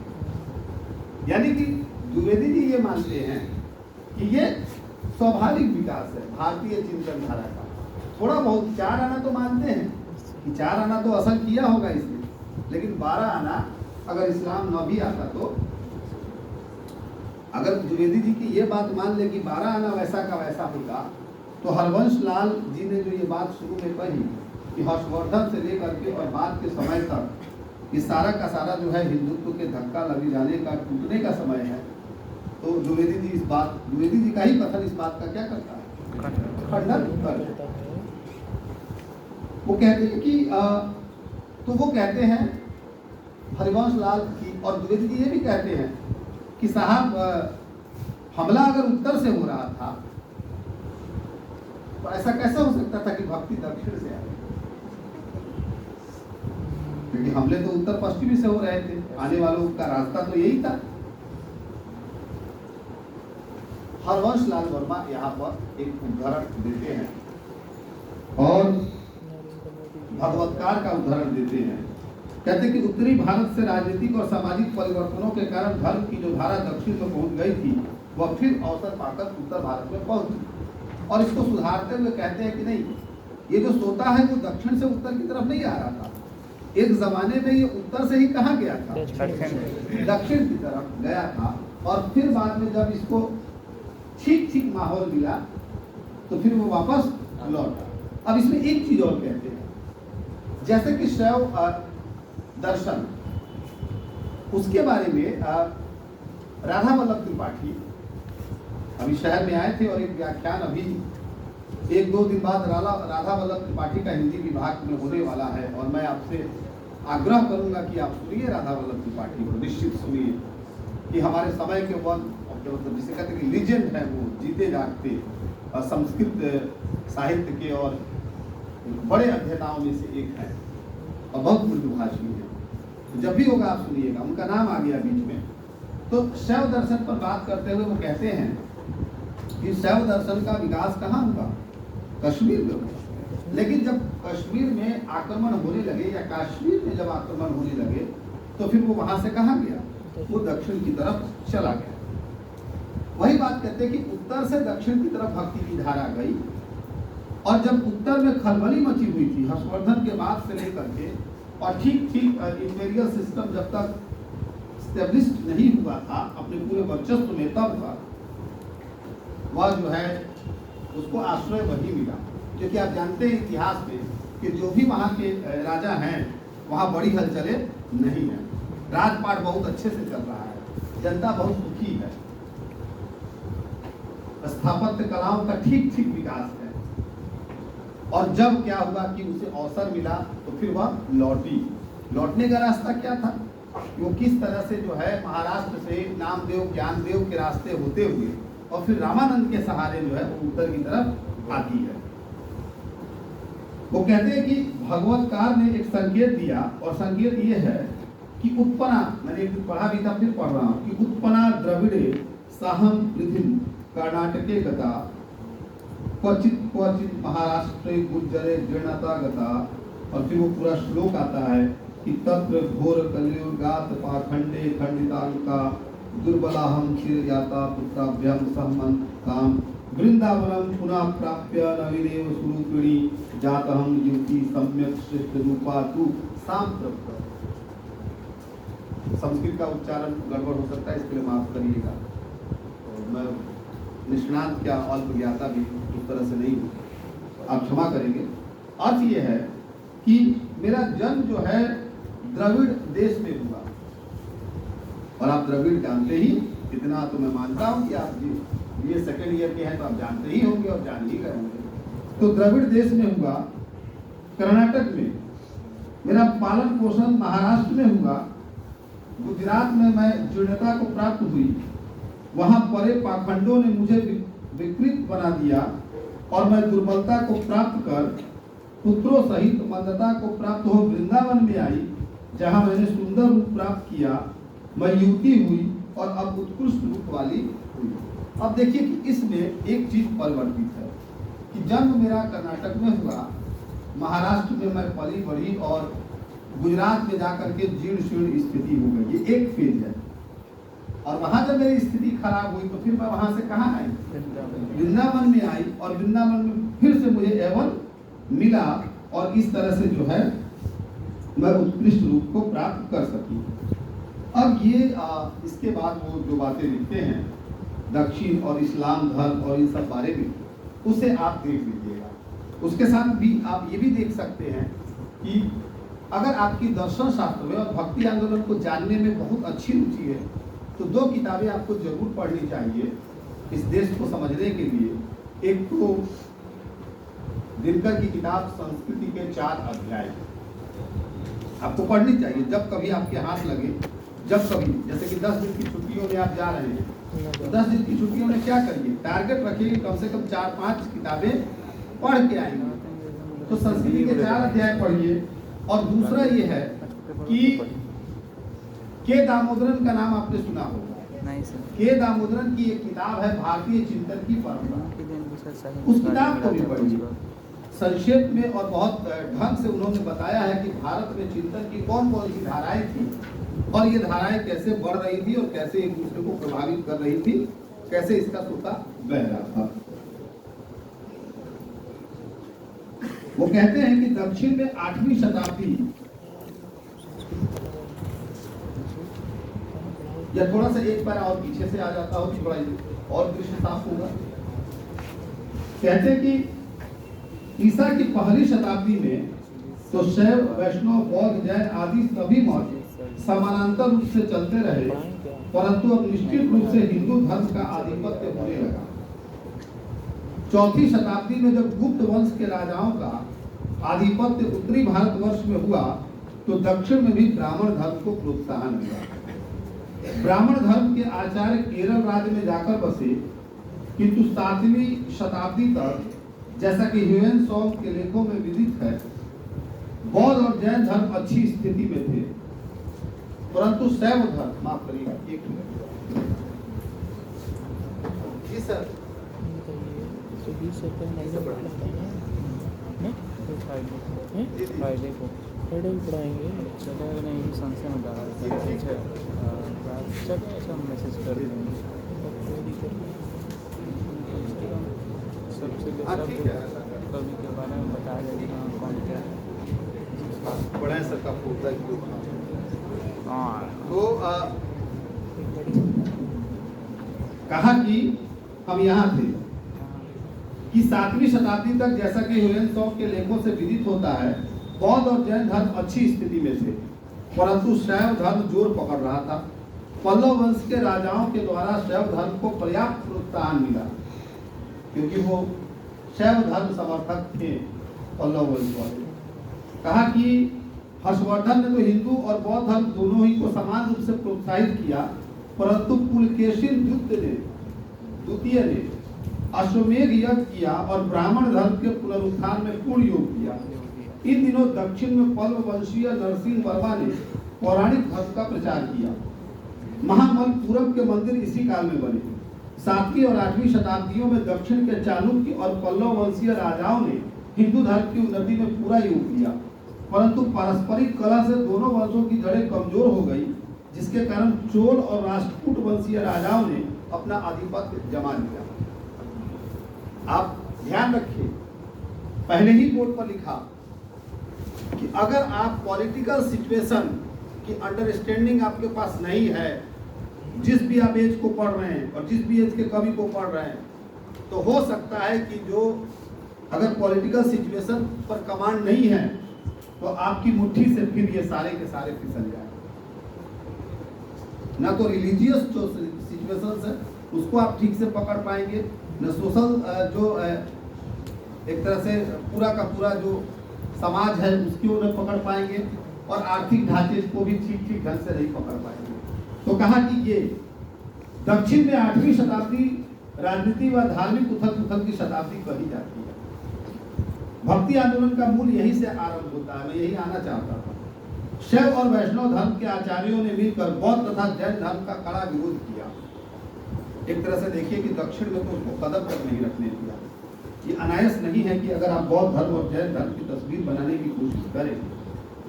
Speaker 1: यानी कि द्विवेदी जी ये मानते हैं कि ये स्वाभाविक विकास है भारतीय चिंतन धारा का। थोड़ा बहुत 4 आना तो मानते हैं कि 4 आना तो असर किया होगा इसने, लेकिन 12 आना अगर इस्लाम न भी आता तो अगर द्विवेदी जी की ये बात मान ले कि 12 आना वैसा का वैसा होगा, तो हरवंश लाल जी ने जो ये बात शुरू में कही कि हर्षवर्धन से लेकर के और बाद के समय तक ये सारा का सारा जो है हिंदुत्व के धक्का लगे जाने का, टूटने का समय है, तो द्विवेदी जी का ही कथन इस बात का क्या करता है, खंडन करता है। वो कहते हैं कि तो वो कहते हैं हरिवंश लाल की, और द्विवेदी जी ये भी कहते हैं कि साहब हमला अगर उत्तर से हो रहा था तो ऐसा कैसे हो सकता था कि भक्ति दक्षिण से आए, क्योंकि हमले तो उत्तर पश्चिमी से हो रहे थे, आने वालों का रास्ता तो यही था। हरवंश लाल वर्मा यहाँ पर एक उदाहरण देते हैं और भगवत्कार का उदाहरण देते हैं। कहते कि उत्तरी भारत से राजनीतिक और सामाजिक परिवर्तनों के कारण धर्म की जो धारा दक्षिण में पहुंच गई थी वह फिर अवसर पाकर उत्तर भारत में पहुंची, और इसको सुधारते हुए कहते हैं कि नहीं, ये जो सोता है वो दक्षिण से उत्तर की तरफ नहीं आ रहा था, एक जमाने में ये उत्तर से ही कहाँ गया था, दक्षिण की तरफ गया था, और फिर बाद में जब इसको ठीक ठीक माहौल मिला तो फिर वो वापस लौटा। अब इसमें एक चीज और कहते हैं, जैसे कि शैव दर्शन, उसके बारे में राधा वल्लभ त्रिपाठी अभी शहर में आए थे और एक व्याख्यान अभी 1-2 दिन बाद राधा वल्लभ त्रिपाठी का हिंदी विभाग में होने वाला है, और मैं आपसे आग्रह करूंगा कि आप सुनिए राधा वल्लभ त्रिपाठी को, निश्चित सुनिए, कि हमारे समय के वन जिसे कहते हैं लीजेंड है, वो जीते जागते संस्कृत साहित्य के और बड़े अध्येताओं में से एक है और बहुत मृदुभाषी है। तो जब भी होगा आप सुनिएगा, उनका नाम आ गया बीच में। तो शैव दर्शन पर बात करते हुए वो कहते हैं कि शैव दर्शन का विकास कहाँ हुआ, कश्मीर में हुआ, लेकिन जब कश्मीर में आक्रमण होने लगे या कश्मीर में जब आक्रमण होने लगे तो फिर वो वहां से कहाँ गया, वो दक्षिण की तरफ चला गया। वही बात कहते हैं कि उत्तर से दक्षिण की तरफ भक्ति की धारा गई, और जब उत्तर में खलबली मची हुई थी हर्षवर्धन के बाद से लेकर के, और ठीक ठीक इंपीरियल सिस्टम जब तक स्टेब्लिश्ड नहीं हुआ था अपने पूरे वर्चस्व में, तब तक वह जो है उसको आश्रय वही मिला। क्योंकि आप जानते हैं इतिहास में कि जो भी वहाँ के राजा हैं वहाँ बड़ी हलचलें नहीं है, राजपाट बहुत अच्छे से चल रहा है, जनता बहुत सुखी है, स्थापत्य कलाओं का ठीक ठीक विकास है। और जब क्या हुआ कि उसे अवसर मिला तो फिर वह लौटने का रास्ता क्या था, वो किस तरह से जो है महाराष्ट्र से नामदेव ज्ञानदेव के रास्ते होते हुए और फिर रामानंद के सहारे जो है वो उत्तर की तरफ आती है। वो कहते हैं कि भगवत्कार ने एक संकेत दिया, और संकेत ये है कि उत्पन्ना, मैंने एक पढ़ा भी था फिर पढ़ रहा हूँ, कि उत्पन्ना द्रविड़े साहम पृथ्वी कर्नाटके गता क्वचित क्वचित महाराष्ट्र गुर्जरे जीर्णता गता, और फिर वो पूरा श्लोक आता है कि तत्र घोर कलियुगात पाखंडे खंडितांका दुर्बलाहम चिरयाता पुत्राभ्यम सहमंताम वृंदावनम पुनः प्राप्य नवीनेव स्वरूपिणी जातहम युवती सम्यक श्रेष्ठ रूपा तु सांप्रप्त। संस्कृत का उच्चारण गड़बड़ हो सकता है, इसके लिए माफ करिएगा, मैं निष्णात क्या अल्प ज्ञाता भी उस तरह से नहीं हूँ, आप क्षमा करेंगे। अर्थ ये है कि मेरा जन्म जो है द्रविड़ देश में हुआ, और आप द्रविड़ जानते ही, इतना तो मैं मानता हूँ कि आप ये सेकेंड ईयर के हैं तो आप जानते ही होंगे और जान ही गए होंगे। तो द्रविड़ देश में हुआ, कर्नाटक में मेरा पालन पोषण महाराष्ट्र में हुआ, गुजरात में मैं जीर्णता को प्राप्त हुई, वहां परे पाखंडों ने मुझे विकृत बना दिया और मैं दुर्बलता को प्राप्त कर पुत्रों सहित मंदता को प्राप्त हो वृंदावन में आई, जहां मैंने सुंदर रूप प्राप्त किया, मैं युवती हुई और अब उत्कृष्ट रूप वाली हुई। अब देखिए कि इसमें एक चीज परिवर्तित है कि जन्म मेरा कर्नाटक में हुआ, महाराष्ट्र में मैं पली बढ़ी और गुजरात में जाकर के जीर्ण शीर्ण स्थिति हो गई, ये एक फेज है। और वहां जब मेरी स्थिति खराब हुई तो फिर मैं वहां से कहाँ आई, वृंदावन में आई, और वृंदावन में फिर से मुझे एवं मिला, और इस तरह से जो है मैं उत्कृष्ट रूप को प्राप्त कर सकी। अब ये इसके बाद वो जो बातें लिखते हैं दक्षिण और इस्लाम धर्म और इन सब बारे में, उसे आप देख लीजिएगा। उसके साथ भी आप ये भी देख सकते हैं कि अगर आपकी दर्शन शास्त्र में और भक्ति आंदोलन को जानने में बहुत अच्छी रुचि है तो दो किताबें आपको जरूर पढ़नी चाहिए इस देश को समझने के लिए। एक तो दिनकर की किताब संस्कृति के 4 अध्याय आपको पढ़नी चाहिए जब कभी आपके हाथ लगे, जब कभी, जैसे कि 10 दिन की छुट्टियों में आप जा रहे हैं तो 10 दिन की छुट्टियों में क्या करिए, टारगेट रखिए कम से कम 4-5 किताबें पढ़ के आएंगे। तो संस्कृति के 4 अध्याय पढ़िए। और दूसरा ये है कि के दामोदरन का नाम आपने सुना होगा।
Speaker 2: नहीं सर।
Speaker 1: के दामोदरन की एक किताब है भारतीय चिंतन की परंपरा, उस किताब को भी पढ़िए संक्षेप में। और बहुत ढंग से उन्होंने बताया है कि भारत में चिंतन की कौन कौन सी धाराएं थी और ये धाराएं कैसे बढ़ रही थी और कैसे एक दूसरे को प्रभावित कर रही थी, कैसे इसका सूता बह रहा था। वो कहते हैं कि दक्षिण में 8वीं शताब्दी, या थोड़ा सा एक पैरा और पीछे से आ जाता हो थोड़ा और दृश्य साफ होगा। कहते हैं कि ईसा की पहली शताब्दी में तो शैव, वैष्णव, बौद्ध, जैन आदि सभी मत समानांतर रूप से चलते रहे, परंतु अब निश्चित रूप से हिंदू धर्म का आधिपत्य होने लगा। 4वीं शताब्दी में जब गुप्त वंश के राजाओं का आधिपत्य उत्तरी भारतवर्ष में हुआ तो दक्षिण में भी ब्राह्मण धर्म को प्रोत्साहन मिला। ब्राह्मण धर्म के आचार्य केरल राज्य में जाकर बसे, किंतु 7वीं शताब्दी तक, जैसा कि ह्यूएन सॉन्ग के लेखों में विदित है, बौद्ध और जैन धर्म अच्छी स्थिति में थे, परंतु शैव धर्म, माफ करिएगा एक मिनट जी सर,
Speaker 2: फ्राइडे को पढ़ाएंगे। चलो नहीं संशय में डाला चलो अच्छा मैसेज कर देंगे सबसे कवि के बारे में बता देंगे कौन क्या
Speaker 1: बड़ा सर का होता है।
Speaker 2: हाँ
Speaker 1: तो कहा कि हम यहाँ थे कि 7वीं शताब्दी तक, जैसा कि ह्यूएन सॉन्ग के लेखों से विदित होता है, बौद्ध और जैन धर्म अच्छी स्थिति में थे, परंतु शैव धर्म जोर पकड़ रहा था। पल्लव वंश के राजाओं के द्वारा शैव धर्म को पर्याप्त प्रोत्साहन मिला, क्योंकि वो शैव धर्म समर्थक थे पल्लव वंश वाले। कहा कि हर्षवर्धन ने तो हिंदू और बौद्ध धर्म दोनों ही को समान रूप से प्रोत्साहित किया, परंतु पुलकेशिन द्वितीय ने अश्वमेध यज्ञ किया और ब्राह्मण धर्म के पुनरुत्थान में पूर्ण योग किया। इन दिनों दक्षिण में पल्लव वंशीय नरसिंह वर्मा ने पौराणिक धर्म का प्रचार किया। महाबलीपुरम के मंदिर इसी काल में बने। 7वीं और 8वीं शताब्दियों में दक्षिण के चालुक्य और पल्लव वंशीय राजाओं ने हिंदू धर्म की उन्नति में पूरा योग किया, परंतु पारस्परिक कलह से दोनों वंशों की जड़ें कमजोर हो गई, जिसके कारण चोल और राष्ट्रकूट वंशीय राजाओं ने अपना आधिपत्य जमा लिया। आप ध्यान रखिए, पहले ही बोर्ड पर लिखा कि अगर आप पॉलिटिकल सिचुएशन की अंडरस्टैंडिंग आपके पास नहीं है, जिस भी आप एज को पढ़ रहे हैं और जिस भी एज के कवि को पढ़ रहे हैं, तो हो सकता है कि जो अगर पॉलिटिकल सिचुएशन पर कमांड नहीं है तो आपकी मुट्ठी से फिर ये सारे के सारे फिसल जाए। ना तो रिलीजियस जो सिचुएशंस है उसको आप ठीक से पकड़ पाएंगे, न सोशल जो एक तरह से पूरा का पूरा जो समाज है उसकी उन्हें पकड़ पाएंगे, और आर्थिक ढांचे को भी ठीक ठीक ढंग से नहीं पकड़ पाएंगे। तो कहा कि ये दक्षिण में 8वीं शताब्दी राजनीति व धार्मिक उथल पुथल की शताब्दी कही जाती है। भक्ति आंदोलन का मूल यही से आरंभ होता है। मैं यही आना चाहता था। शैव और वैष्णव धर्म के आचार्यों ने मिलकर बौद्ध तथा जैन धर्म का कड़ा विरोध किया। एक तरह से देखिए कि दक्षिण में तो उसको कदम तक नहीं रखने दिया। ये अनायास नहीं है कि अगर आप बौद्ध धर्म और जैन धर्म की तस्वीर बनाने की कोशिश करें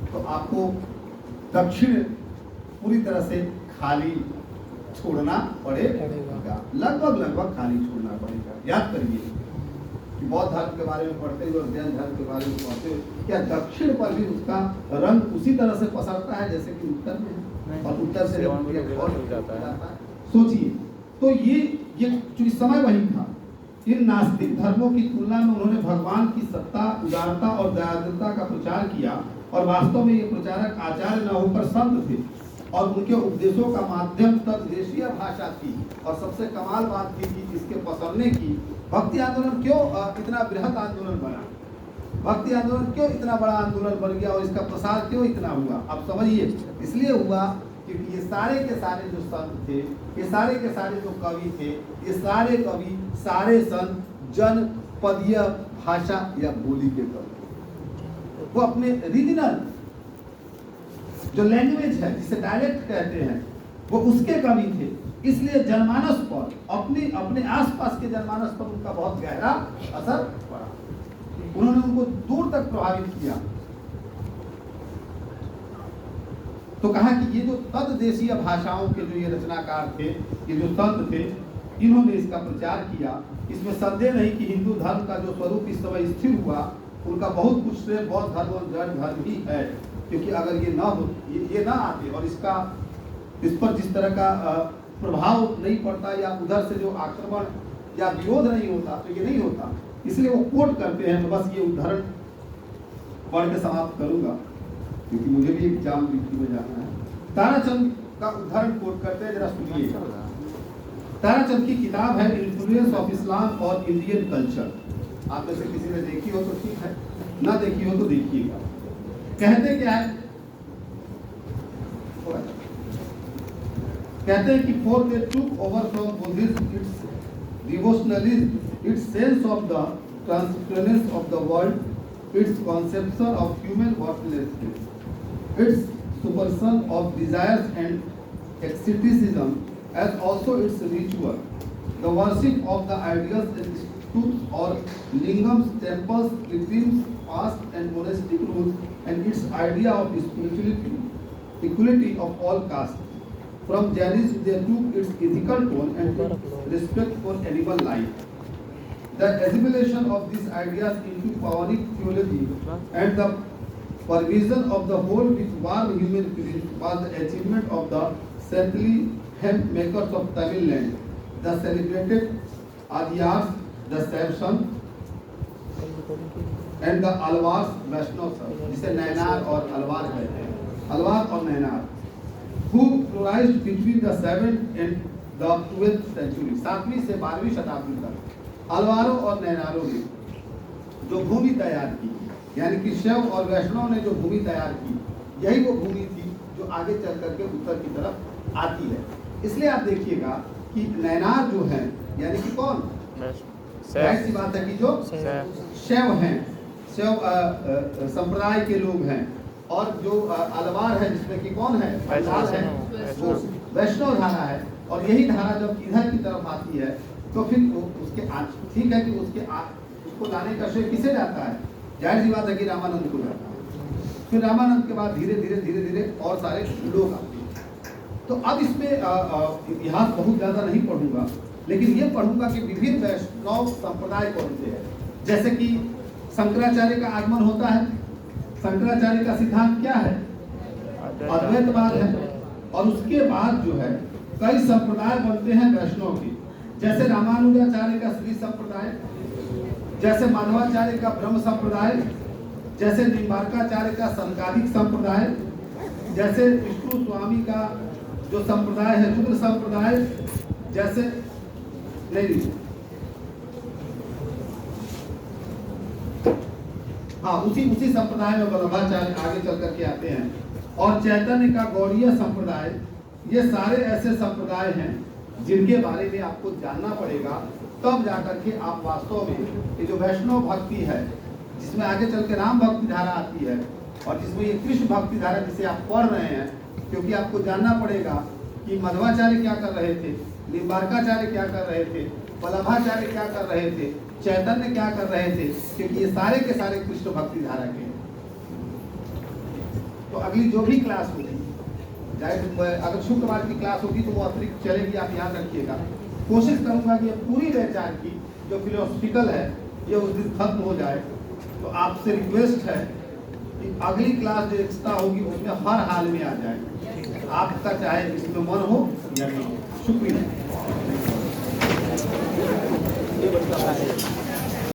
Speaker 1: तो आपको दक्षिण पूरी तरह से खाली छोड़ना पड़ेगा, लगभग खाली छोड़ना पड़ेगा। याद करिए कि बौद्ध धर्म के बारे में पढ़ते हुए और जैन धर्म के बारे में पढ़ते हुए क्या दक्षिण पर भी उसका रंग उसी तरह से पसरता है जैसे कि उत्तर में, और उत्तर से जाता है। सोचिए तो ये चूंकि समय वही था, इन नास्तिक धर्मों की तुलना में उन्होंने भगवान की सत्ता, उदारता और दयालुता का प्रचार किया और वास्तव में ये प्रचारक आचार्य न होकर संत थे और उनके उपदेशों का माध्यम तद्देशीय भाषा थी। और सबसे कमाल बात थी कि इसके पसरने की भक्ति आंदोलन क्यों इतना बृहद आंदोलन बना, भक्ति आंदोलन क्यों इतना बड़ा आंदोलन बन गया और इसका प्रसार क्यों इतना हुआ, आप समझिए। इसलिए हुआ क्योंकि ये सारे के सारे जो संत थे, ये सारे के सारे जो कवि थे, ये सारे कवि, सारे संत जनपदीय भाषा या बोली के कवि, वो अपने रीजनल जो लैंग्वेज है जिसे डायलेक्ट कहते हैं वो उसके कवि थे। इसलिए जनमानस पर, अपने आसपास के जनमानस पर उनका बहुत गहरा असर पड़ा, उन्होंने उनको दूर तक प्रभावित किया। तो कहा कि ये जो तद्देशीय भाषाओं के जो ये रचनाकार थे, ये जो संत थे, इन्होंने इसका प्रचार किया। इसमें संदेह नहीं कि हिंदू धर्म का जो स्वरूप इस समय स्थिर हुआ, उनका बहुत कुछ श्रेय बौद्ध धर्म और जैन धर्म ही है। क्योंकि अगर ये ना हो, ये ना आते और इस पर जिस तरह का प्रभाव नहीं पड़ता या उधर से जो आक्रमण या विरोध नहीं होता तो ये नहीं होता। इसलिए वो कोट करते हैं। तो बस ये उदाहरण पढ़ के समाप्त करूंगा क्योंकि मुझे भी एग्जाम ड्यूटी में जाना है। ताराचंद का उदाहरण कोट करते हैं, जरा सुनिए। ताराचंद की किताब है इन्फ्लुएंस ऑफ इस्लाम और इंडियन कल्चर। आप में से किसी ने देखी हो तो ठीक है, ना देखी हो तो देखिएगा। कहते क्या है, कहते हैं कि for they took over from Buddhism its devotionalism, its sense of the transcendence of the world, its conception of human worthlessness, its suppression of desires and asceticism, as also its ritual, the worship of the ideas and truths or lingams, temples, pilgrims, fasts and monastic rules, and its idea of spirituality, equality of all castes. From Jainism they took its ethical tone and its respect for animal life. The assimilation of these ideas into Pavanik theology and the pervision of the whole with warm human feelings was the achievement of the saintly hemp makers of Tamil land, the celebrated Adiyars, the Saivsan, and the Alvars Vaishnavas, जिसे नैनार और अलवार कहते हैं, अलवार और Nainar, who flourished between the 7th and the 12th century, 7वीं से 12वीं शताब्दी तक। Alvaro और नैनारों ने जो भूमि तैयार की, यानी कि शैव और वैष्णव ने जो भूमि तैयार की, यही वो भूमि थी जो आगे चल करके उत्तर की तरफ आती है। इसलिए आप देखिएगा कि नैनार जो है, यानी कि कौन, ऐसी बात है कि जो शैव हैं, शैव संप्रदाय के लोग हैं, और जो अलवार है जिसमें कि कौन है, वो वैष्णव धारा है। और यही धारा जब इधर की तरफ आती है तो फिर उसके ठीक है कि उसको लाने का श्रेय किसे जाता है, जाहिर सी बात है कि रामानंद को जाता है। फिर रामानंद के बाद धीरे धीरे और सारे लोग आते हैं। तो अब इसमें इतिहास बहुत ज़्यादा नहीं पढ़ूंगा, लेकिन ये पढ़ूंगा कि विभिन्न वैष्णव संप्रदाय कौन से हैं। जैसे कि शंकराचार्य का आगमन होता है। शंकराचार्य का सिद्धांत क्या है, अद्वैतवाद है। और उसके बाद जो है कई संप्रदाय बनते हैं वैष्णव के, जैसे रामानुजाचार्य का श्री संप्रदाय, जैसे माधवाचार्य का ब्रह्म संप्रदाय, जैसे निम्बार्काचार्य का संकादिक संप्रदाय, जैसे विष्णु स्वामी का जो संप्रदाय है रुद्र संप्रदाय, जैसे नहीं हाँ उसी संप्रदाय में वल्लभाचार्य आगे चल करके आते हैं। और चैतन्य का गौड़ीय संप्रदाय, ये सारे ऐसे संप्रदाय हैं जिनके बारे में आपको जानना पड़ेगा, तब जाकर के आप वास्तव में ये जो वैष्णव भक्ति है, जिसमें आगे चल के राम भक्ति धारा आती है, और जिसमें ये कृष्ण भक्ति धारा जिसे आप पढ़ रहे हैं, क्योंकि आपको जानना पड़ेगा कि मध्वाचार्य क्या कर रहे थे, निम्बार्काचार्य क्या कर रहे थे, वल्लभाचार्य क्या कर रहे थे, चैतन्य क्या कर रहे थे, क्योंकि ये सारे के सारे कृष्ण भक्ति धारा के। तो अगली जो भी क्लास होगी, चाहे अगर शुक्रवार की क्लास होगी तो वो अतिरिक्त चलेगी, आप याद रखिएगा। कोशिश करूंगा कि पूरी व्याचार की जो फिलोसफिकल है ये उस दिन खत्म हो जाए। तो आपसे रिक्वेस्ट है कि अगली क्लास जो एक्स्ट्रा होगी उसमें हर हाल में आ जाए, आपका चाहे इसमें मन हो या नहीं। शुक्रिया।
Speaker 3: ये बच्चा